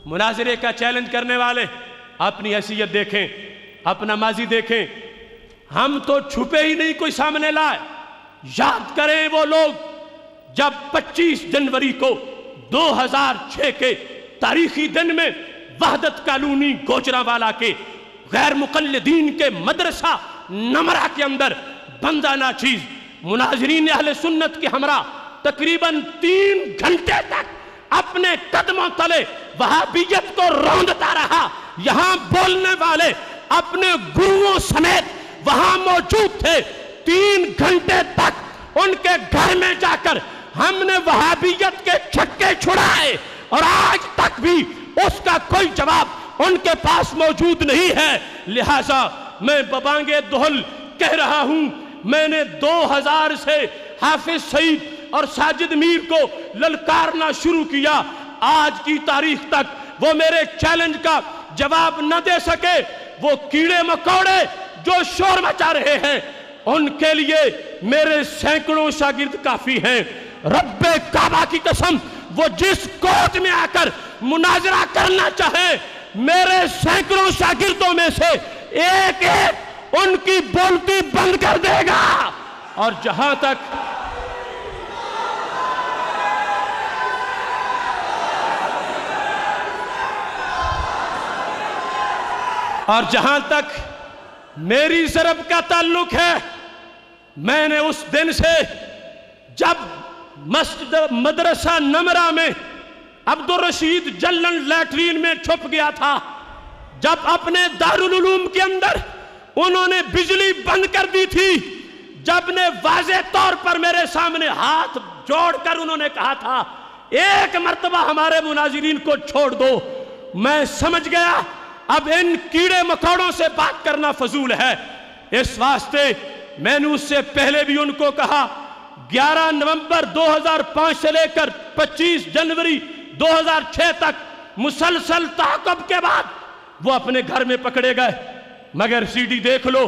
مناظرے کا چیلنج کرنے والے اپنی حیثیت دیکھیں، اپنا ماضی دیکھیں. ہم تو چھپے ہی نہیں کوئی سامنے لائے. یاد کریں وہ لوگ جب 25 جنوری کو 2006 کے تاریخی دن میں وحدت کالونی گوجرانوالا کے غیر مقلدین کے مدرسہ نمرہ کے اندر بندہ ناچیز مناظرین اہل سنت کے ہمراہ تقریباً 3 گھنٹے تک اپنے قدموں تلے وہابیت کو روندتا رہا. یہاں بولنے والے اپنے گروؤں سمیت وہاں موجود تھے. 3 گھنٹے تک ان کے گھر میں جا کر ہم نے وہابیت کے چھکے چھڑائے اور آج تک بھی اس کا کوئی جواب ان کے پاس موجود نہیں ہے. لہٰذا میں ببانگِ دہل کہہ رہا ہوں، میں نے 2000 سے حافظ سعید اور ساجد میر کو للکارنا شروع کیا. آج کی تاریخ تک وہ میرے چیلنج کا جواب نہ دے سکے. وہ کیڑے مکوڑے جو شور مچا رہے ہیں ان کے لیے میرے سینکڑوں شاگرد کافی ہیں. رب کعبہ کی قسم، وہ جس کوٹ میں آ کر مناظرہ کرنا چاہے میرے سینکڑوں شاگردوں میں سے ایک ایک ان کی بولتی بند کر دے گا. اور جہاں تک میری ضرب کا تعلق ہے، میں نے اس دن سے جب مدرسہ نمرہ میں عبدالرشید جلن لیٹرین میں چھپ گیا تھا، جب اپنے دارالعلوم کے اندر انہوں نے بجلی بند کر دی تھی، جب نے واضح طور پر میرے سامنے ہاتھ جوڑ کر انہوں نے کہا تھا ایک مرتبہ ہمارے مناظرین کو چھوڑ دو، میں سمجھ گیا اب ان کیڑے مکوڑوں سے بات کرنا فضول ہے. اس واسطے میں نے اس سے پہلے بھی ان کو کہا 11 نومبر 2005 سے لے کر 25 جنوری 2006 تک مسلسل تعاقب کے بعد وہ اپنے گھر میں پکڑے گئے. مگر سی ڈی دیکھ لو،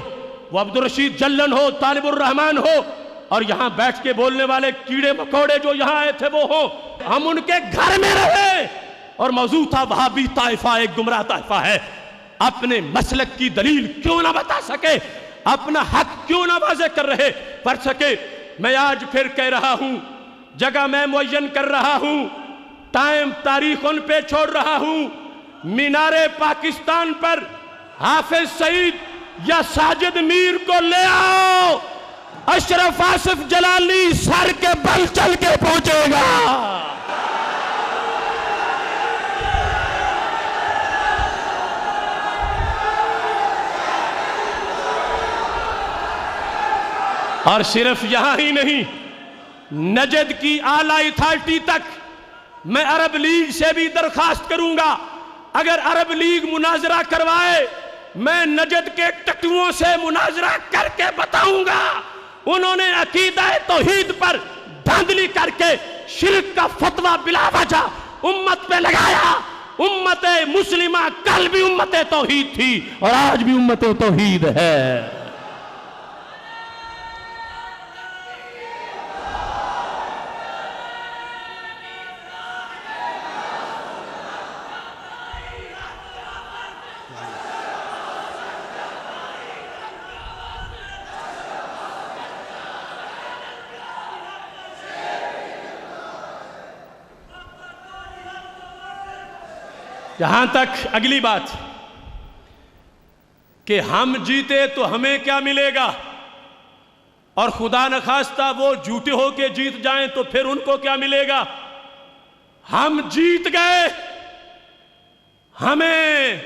وہ عبدالرشید جلن ہو، طالب الرحمن ہو اور یہاں بیٹھ کے بولنے والے کیڑے مکوڑے جو یہاں آئے تھے وہ ہو، ہم ان کے گھر میں رہے. اور موضوع تھا وہابی طائفہ ایک گمراہ طائفہ ہے. اپنے مسلک کی دلیل کیوں نہ بتا سکے، اپنا حق کیوں نہ واضح کر رہے پڑھ سکے. میں آج پھر کہہ رہا ہوں، جگہ میں معین کر رہا ہوں، ٹائم تاریخ ان پہ چھوڑ رہا ہوں. مینار پاکستان پر حافظ سعید یا ساجد میر کو لے آؤ، اشرف آصف جلالی سر کے بل چل کے پہنچے گا. اور صرف یہاں ہی نہیں، نجد کی اعلیٰ اتھارٹی تک میں عرب لیگ سے بھی درخواست کروں گا، اگر عرب لیگ مناظرہ کروائے میں نجد کے ٹٹوؤں سے مناظرہ کر کے بتاؤں گا انہوں نے عقیدہ توحید پر دھاندلی کر کے شرک کا فتویٰ بلا وجہ امت پہ لگایا. امت مسلمہ کل بھی امت توحید تھی اور آج بھی امت توحید ہے. یہاں تک اگلی بات کہ ہم جیتے تو ہمیں کیا ملے گا، اور خدا نخواستہ وہ جھوٹے ہو کے جیت جائیں تو پھر ان کو کیا ملے گا. ہم جیت گئے، ہمیں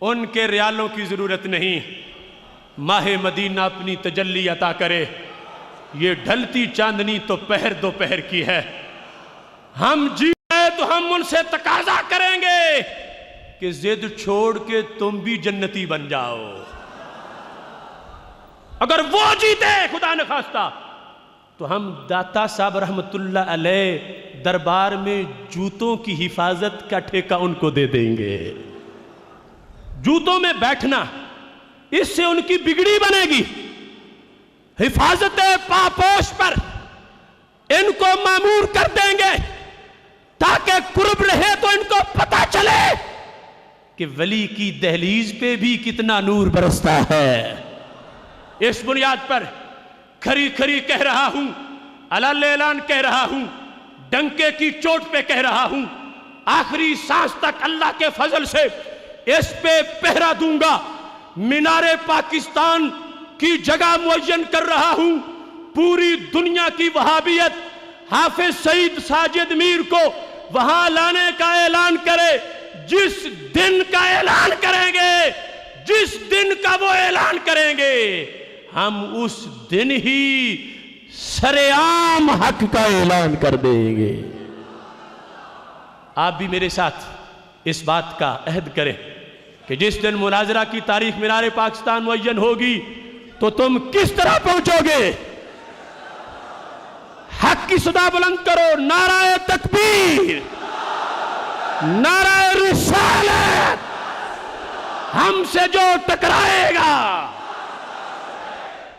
ان کے ریالوں کی ضرورت نہیں. ماہ مدینہ اپنی تجلی عطا کرے، یہ ڈھلتی چاندنی تو پہر دوپہر کی ہے. ہم جیت گئے تو ہم ان سے تقاضا کریں گے کہ ضد چھوڑ کے تم بھی جنتی بن جاؤ. اگر وہ جیتے خدا نخواستہ تو ہم داتا صاحب رحمت اللہ علیہ دربار میں جوتوں کی حفاظت کا ٹھیکہ ان کو دے دیں گے. جوتوں میں بیٹھنا اس سے ان کی بگڑی بنے گی. حفاظت پاپوش پر ان کو مامور کر دیں گے تاکہ قرب رہے تو ان کو پتہ چلے کہ ولی کی دہلیز پہ بھی کتنا نور برستا ہے۔ اس بنیاد پر کھری کھری کہہ رہا ہوں، علل اعلان کہہ رہا ہوں، ڈنکے کی چوٹ پہ کہہ رہا ہوں، آخری سانس تک اللہ کے فضل سے اس پہ پہرا دوں گا۔ مینار پاکستان کی جگہ معین کر رہا ہوں، پوری دنیا کی وہابیت حافظ سعید ساجد میر کو وہاں لانے کا اعلان کرے۔ جس دن کا اعلان کریں گے، جس دن کا وہ اعلان کریں گے، ہم اس دن ہی سرعام حق کا اعلان کر دیں گے۔ آپ بھی میرے ساتھ اس بات کا عہد کریں کہ جس دن مناظرہ کی تاریخ مینار پاکستان معین ہوگی تو تم کس طرح پہنچو گے؟ حق کی صدا بلند کرو، نعرہ تکبیر، نعرہ رسالت۔ ہم سے جو ٹکرائے گا